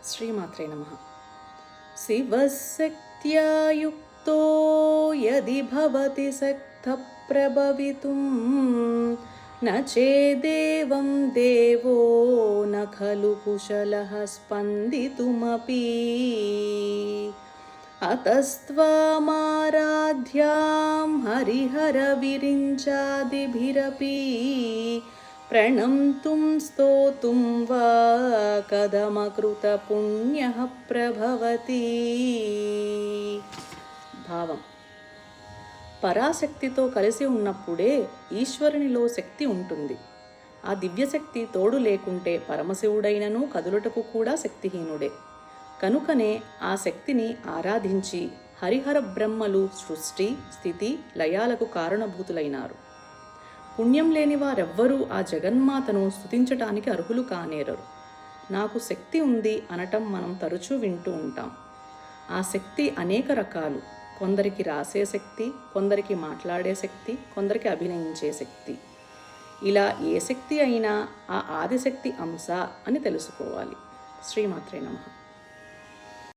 శ్రీమాత్రే నమః. శివశక్త్యా యుక్తో యది భవతి శక్తః ప్రభవితుం న చేదేవం దేవో న ఖలు కుశలః స్పందితుమపి అతస్త్వామారాధ్యాం హరిహర విరించాదిభిరపి ప్రణంతుం స్తోతుం వా కథమకృత పుణ్యః ప్రభవతి. భావం: పరాశక్తితో కలిసి ఉన్నప్పుడే ఈశ్వరునిలో శక్తి ఉంటుంది. ఆ దివ్యశక్తి తోడు లేకుంటే పరమశివుడైనను కదులుటకు కూడా శక్తిహీనుడే. కనుకనే ఆ శక్తిని ఆరాధించి హరిహర బ్రహ్మలు సృష్టి స్థితి లయాలకు కారణభూతులైనారు. పుణ్యం లేని వారెవ్వరూ ఆ జగన్మాతను స్తుతించటానికి అర్హులు కానేరరు. నాకు శక్తి ఉంది అనటం మనం తరచూ వింటూ ఉంటాం. ఆ శక్తి అనేక రకాలు. కొందరికి రాసే శక్తి, కొందరికి మాట్లాడే శక్తి, కొందరికి అభినయించే శక్తి. ఇలా ఏ శక్తి అయినా ఆ ఆదిశక్తి అంశ అని తెలుసుకోవాలి. శ్రీమాత్రే నమః.